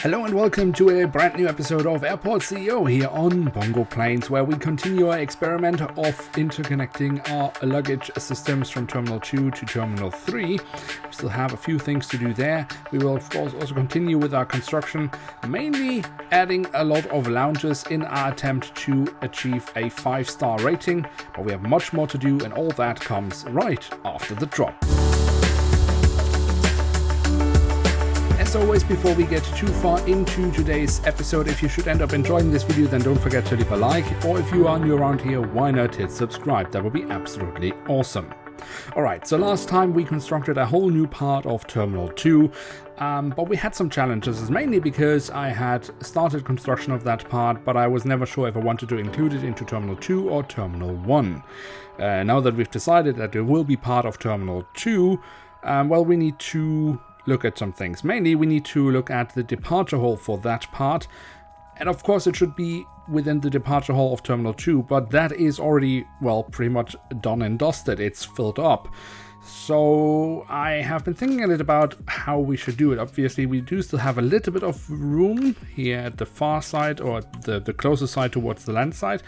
Hello and welcome to a brand new episode of Airport CEO here on BongoPlanes, where we continue our experiment of interconnecting our luggage systems from Terminal 2 to Terminal 3. We still have a few things to do there. We will of course also continue with our construction, mainly adding a lot of lounges in our attempt to achieve a 5-star rating, but we have much more to do, and all that comes right after the drop. As always, before we get too far into today's episode, if you should end up enjoying this video, then don't forget to leave a like, or if you are new around here, why not hit subscribe? That would be absolutely awesome. Alright, so last time we constructed a whole new part of Terminal 2, but we had some challenges, mainly because I had started construction of that part, but I was never sure if I wanted to include it into Terminal 2 or Terminal 1. Now that we've decided that it will be part of Terminal 2, well, we need to look at some things. Mainly we need to look at the departure hall for that part, and of course it should be within the departure hall of Terminal 2, but that is already, well, pretty much done and dusted. It's filled up. So I have been thinking a little about how we should do it. Obviously we do still have a little bit of room here at the far side, or the closer side towards the land side,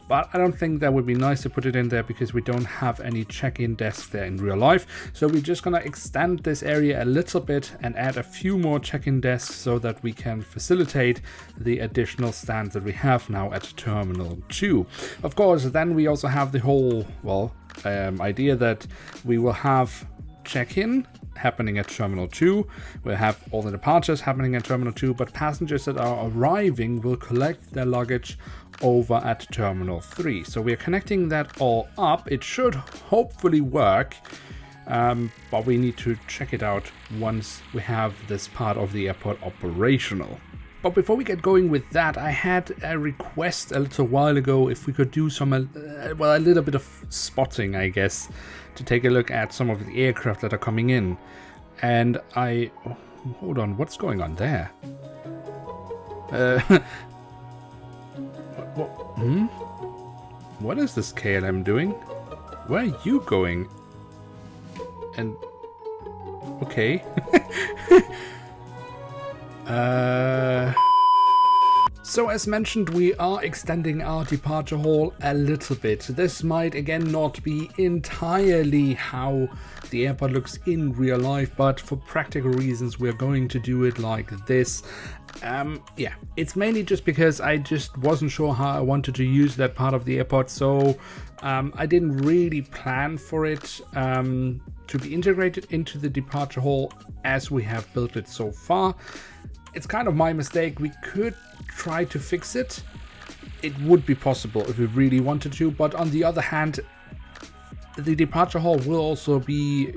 but I don't think that would be nice to put it in there because we don't have any check-in desks there in real life. So we're just gonna extend this area a little bit and add a few more check-in desks so that we can facilitate the additional stands that we have now at Terminal 2. Of course, then we also have the whole, well, idea that we will have check-in happening at Terminal 2. We'll have all the departures happening at Terminal 2, but passengers that are arriving will collect their luggage over at Terminal 3. So we're connecting that all up. It should hopefully work, but we need to check it out once we have this part of the airport operational. But before we get going with that, I had a request a little while ago if we could do some, well, a little bit of spotting, I guess, to take a look at some of the aircraft that are coming in. And hold on, what's going on there? What is this KLM doing? Where are you going? And okay. So as mentioned, we are extending our departure hall a little bit. This might again not be entirely how the airport looks in real life, but for practical reasons we're going to do it like this. Yeah, it's mainly just because I just wasn't sure how I wanted to use that part of the airport, so I didn't really plan for it to be integrated into the departure hall as we have built it so far. It's kind of my mistake. We could try to fix it. It would be possible if we really wanted to, but on the other hand, the departure hall will also be,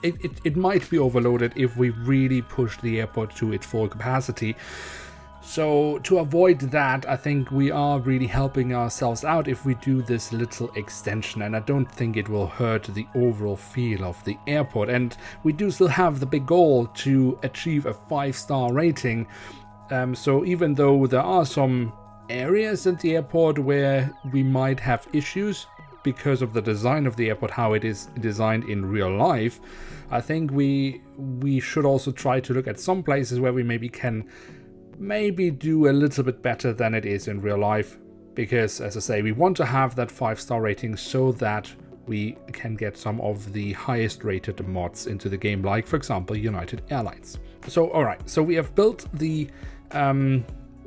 it might be overloaded if we really push the airport to its full capacity. So to avoid that, I think we are really helping ourselves out if we do this little extension, and I don't think it will hurt the overall feel of the airport. And we do still have the big goal to achieve a 5-star rating. So even though there are some areas at the airport where we might have issues because of the design of the airport, how it is designed in real life, I think we should also try to look at some places where we can do a little bit better than it is in real life, because as I say, we want to have that 5-star rating so that we can get some of the highest rated mods into the game, like for example United Airlines. So alright, so we have built the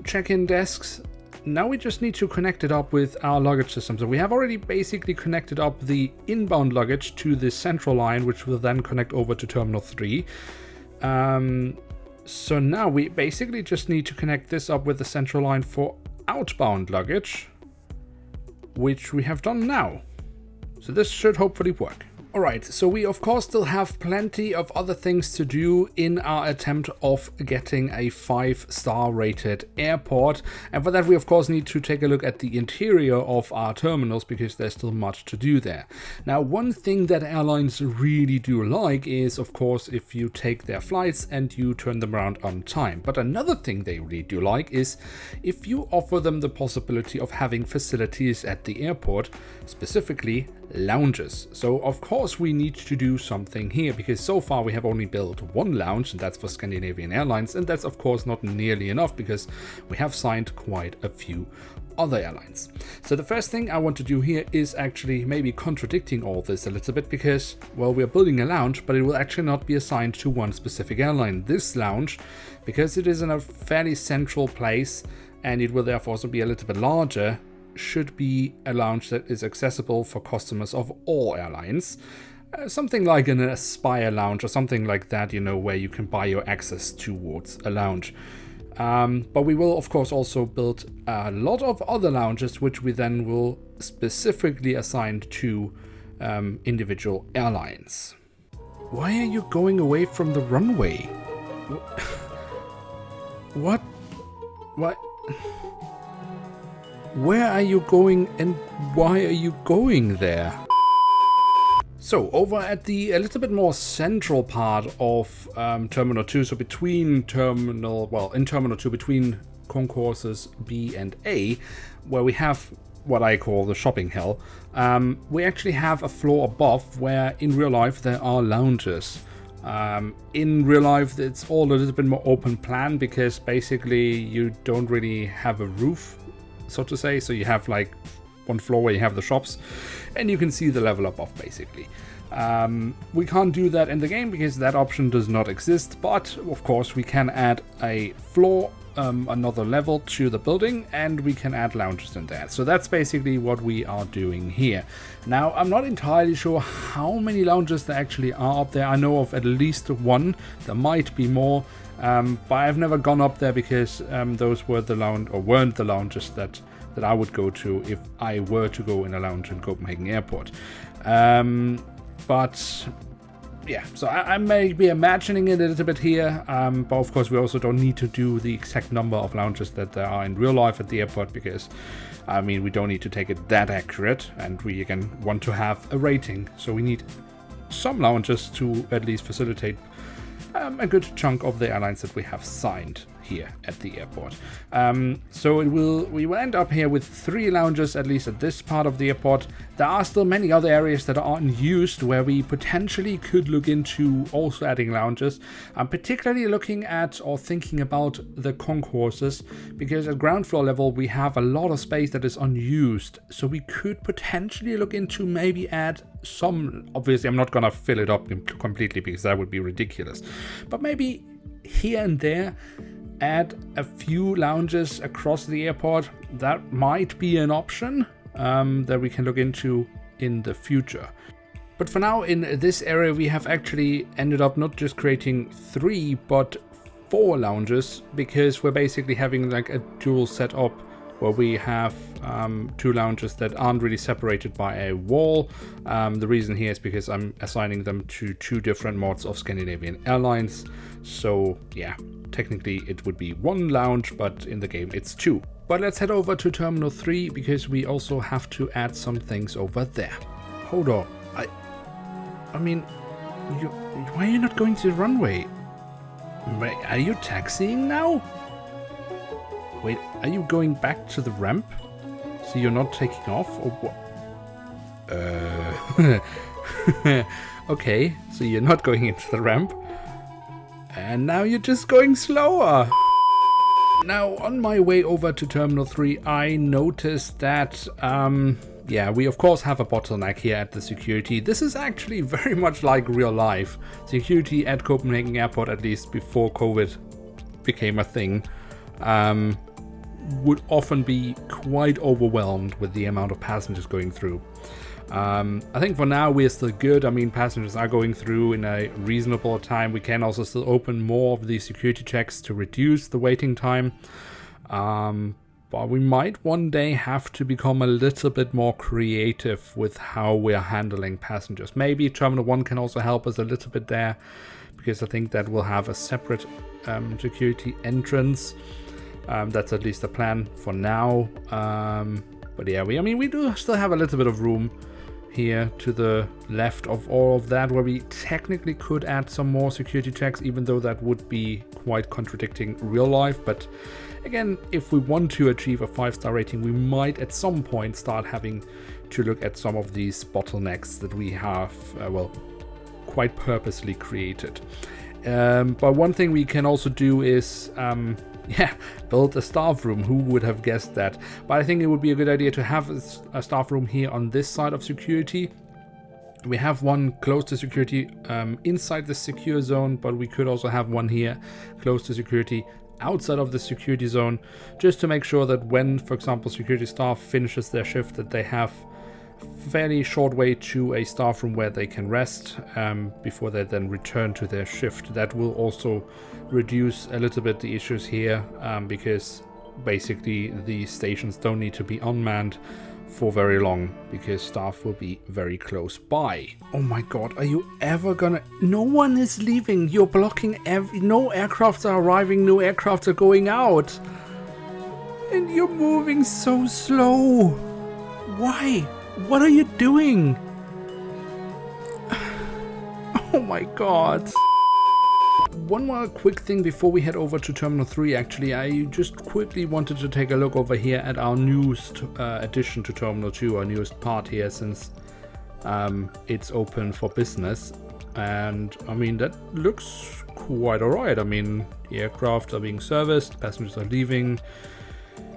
check-in desks. Now we just need to connect it up with our luggage system. So we have already basically connected up the inbound luggage to the central line, which will then connect over to Terminal 3. So now we basically just need to connect this up with the central line for outbound luggage, which we have done now. So this should hopefully work. Alright, so we of course still have plenty of other things to do in our attempt of getting a 5-star rated airport, and for that we of course need to take a look at the interior of our terminals, because there's still much to do there. Now, one thing that airlines really do like is of course if you take their flights and you turn them around on time, but another thing they really do like is if you offer them the possibility of having facilities at the airport, specifically lounges. So of course course we need to do something here, because so far we have only built one lounge, and that's for Scandinavian Airlines, and that's of course not nearly enough because we have signed quite a few other airlines. So the first thing I want to do here is actually maybe contradicting all this a little bit, because, well, we're building a lounge, but it will actually not be assigned to one specific airline. This lounge, because it is in a fairly central place and it will therefore also be a little bit larger, should be a lounge that is accessible for customers of all airlines. Something like an Aspire lounge or something like that, you know, where you can buy your access towards a lounge. But we will of course also build a lot of other lounges, which we then will specifically assign to individual airlines. Why are you going away from the runway? What? What? Where are you going and why are you going there? So over at the a little bit more central part of Terminal 2, so between in Terminal 2 between concourses B and A, where we have what I call the shopping hell, we actually have a floor above where in real life there are lounges. In real life it's all a little bit more open plan, because basically you don't really have a roof, so to say, so you have like one floor where you have the shops and you can see the level above basically. We can't do that in the game because that option does not exist, but of course we can add a floor, another level to the building, and we can add lounges in there. So that's basically what we are doing here. Now I'm not entirely sure how many lounges there actually are up there. I know of at least one, there might be more, but I've never gone up there because those were the lounge, or weren't the lounges that I would go to if I were to go in a lounge in Copenhagen Airport. But yeah, so I may be imagining it a little bit here, but of course we also don't need to do the exact number of lounges that there are in real life at the airport, because I mean we don't need to take it that accurate, and we again want to have a rating, so we need some lounges to at least facilitate a good chunk of the airlines that we have signed here at the airport. So we will end up here with 3 lounges, at least at this part of the airport. There are still many other areas that are unused where we potentially could look into also adding lounges. I'm particularly looking at or thinking about the concourses, because at ground floor level we have a lot of space that is unused, so we could potentially look into maybe add some. Obviously I'm not gonna fill it up completely because that would be ridiculous, but maybe here and there add a few lounges across the airport. That might be an option that we can look into in the future. But for now, in this area we have actually ended up not just creating 3 but 4 lounges, because we're basically having like a dual setup where we have 2 lounges that aren't really separated by a wall. The reason here is because I'm assigning them to 2 different mods of Scandinavian Airlines. So yeah, technically it would be 1 lounge, but in the game it's 2. But let's head over to Terminal 3 because we also have to add some things over there. Hold on, I mean, why are you not going to the runway? Wait, are you taxiing now? Wait, are you going back to the ramp? So you're not taking off, or what? Okay, so you're not going into the ramp. And now you're just going slower. Now, on my way over to Terminal 3, I noticed that, yeah, we of course have a bottleneck here at the security. This is actually very much like real life. Security at Copenhagen Airport, at least before COVID became a thing, would often be quite overwhelmed with the amount of passengers going through. I think for now we're still good. I mean, passengers are going through in a reasonable time. We can also still open more of the security checks to reduce the waiting time. But we might one day have to become a little bit more creative with how we're handling passengers. Maybe Terminal 1 can also help us a little bit there, because I think that will have a separate security entrance. That's at least the plan for now. But yeah, we do still have a little bit of room here to the left of all of that, where we technically could add some more security checks, even though that would be quite contradicting real life. But again, if we want to achieve a 5-star rating, we might at some point start having to look at some of these bottlenecks that we have, quite purposely created. But one thing we can also do is build a staff room. Who would have guessed that? But I think it would be a good idea to have a staff room here on this side of security. We have one close to security inside the secure zone, but we could also have one here close to security outside of the security zone, just to make sure that when, for example, security staff finishes their shift, that they have fairly short way to a staff room where they can rest before they then return to their shift. That will also reduce a little bit the issues here, because basically the stations don't need to be unmanned for very long, because staff will be very close by. Oh my god, are you ever gonna... No one is leaving. You're blocking no aircrafts are arriving, no aircrafts are going out. And you're moving so slow. Why? What are you doing? Oh my god. One more quick thing before we head over to Terminal 3, actually. I just quickly wanted to take a look over here at our newest addition to Terminal 2, our newest part here, since it's open for business. And I mean, that looks quite alright. I mean, the aircraft are being serviced, passengers are leaving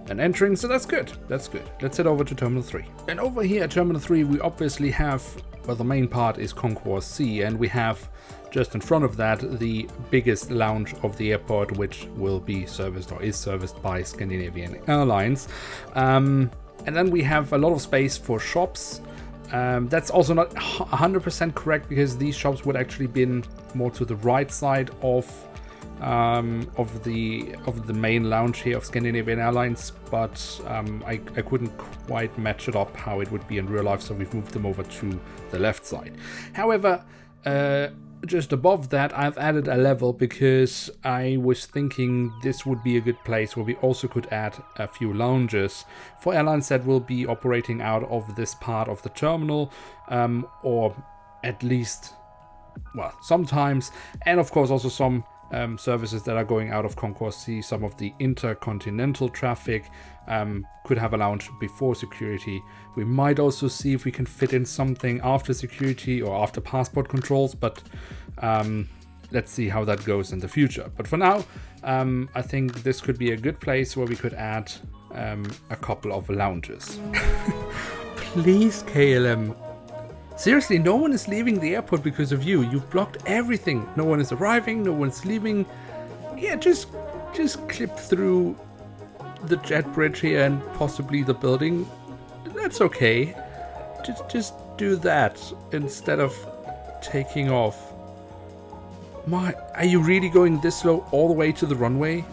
and entering, so that's good. That's good. Let's head over to Terminal 3. And over here at Terminal 3, we obviously have, well, the main part is Concourse C, and we have just in front of that the biggest lounge of the airport, which will be serviced or is serviced by Scandinavian Airlines. And then we have a lot of space for shops. That's also not 100% correct, because these shops would actually been more to the right side of the main lounge here of Scandinavian Airlines, but I couldn't quite match it up how it would be in real life, so we've moved them over to the left side. However, just above that, I've added a level because I was thinking this would be a good place where we also could add a few lounges for airlines that will be operating out of this part of the terminal, or at least, well, sometimes, and of course also some services that are going out of Concourse C. Some of the intercontinental traffic could have a lounge before security. We might also see if we can fit in something after security or after passport controls, but let's see how that goes in the future. But for now, I think this could be a good place where we could add a couple of lounges. Please, KLM. Seriously, no one is leaving the airport because of you. You've blocked everything. No one is arriving, no one's leaving. Yeah, just clip through the jet bridge here and possibly the building. That's okay. Just do that instead of taking off. Are you really going this slow all the way to the runway?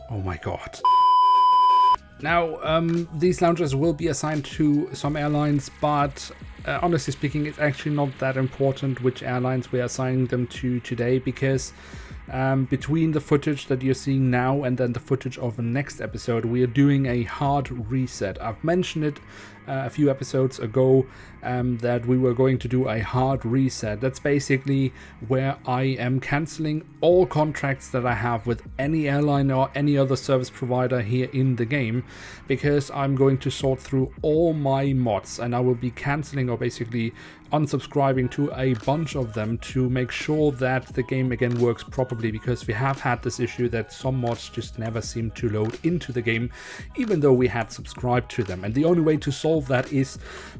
Oh my god. Now, these lounges will be assigned to some airlines, but honestly speaking, it's actually not that important which airlines we are assigning them to today, because between the footage that you're seeing now and then the footage of the next episode, we are doing a hard reset. I've mentioned it a few episodes ago that we were going to do a hard reset. That's basically where I am cancelling all contracts that I have with any airline or any other service provider here in the game, because I'm going to sort through all my mods and I will be cancelling or basically unsubscribing to a bunch of them to make sure that the game again works properly, because we have had this issue that some mods just never seem to load into the game even though we had subscribed to them. And the only way to solve that is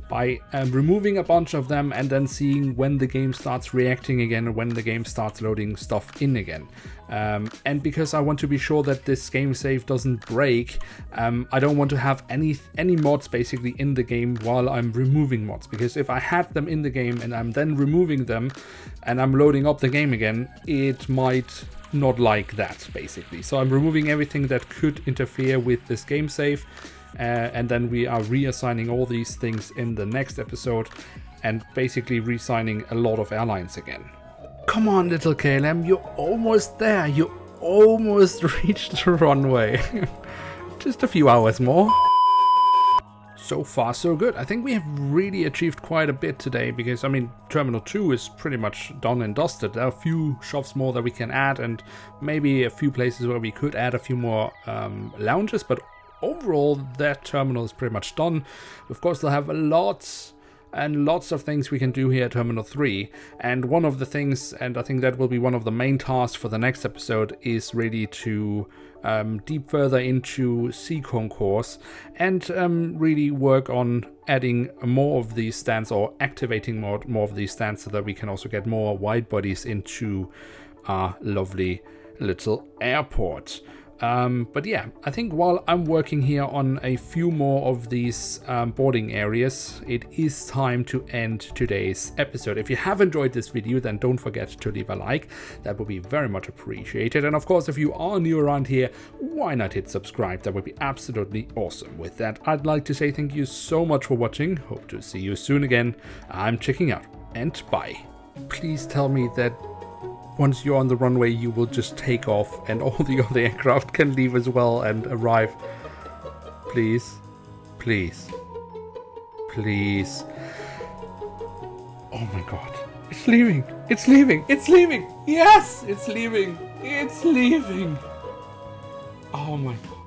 by removing a bunch of them and then seeing when the game starts reacting again or when the game starts loading stuff in again. And because I want to be sure that this game save doesn't break, I don't want to have any mods basically in the game while I'm removing mods, because if I had them in the game and I'm then removing them and I'm loading up the game again, it might not like that basically. So I'm removing everything that could interfere with this game save, and then we are reassigning all these things in the next episode and basically reassigning a lot of airlines again. Come on, little KLM, you're almost there. You almost reached the runway. Just a few hours more. so far so good. I think we have really achieved quite a bit today because, I mean, Terminal 2 is pretty much done and dusted. There are a few shops more that we can add and maybe a few places where we could add a few more lounges, but overall that terminal is pretty much done. Of course, they'll have lots and lots of things we can do here at Terminal 3, and one of the things, and I think that will be one of the main tasks for the next episode, is really to deep further into sea concourse and really work on adding more of these stands or activating more of these stands so that we can also get more wide bodies into our lovely little airport. But yeah, I think while I'm working here on a few more of these boarding areas, it is time to end today's episode. If you have enjoyed this video, then don't forget to leave a like. That would be very much appreciated. And of course, if you are new around here, why not hit subscribe? That would be absolutely awesome. With that, I'd like to say thank you so much for watching. Hope to see you soon again. I'm checking out, and bye. Please tell me that once you're on the runway, you will just take off and all the other aircraft can leave as well and arrive. Please. Please. Please. Oh my god. It's leaving. It's leaving. It's leaving. Yes! It's leaving. It's leaving. Oh my god.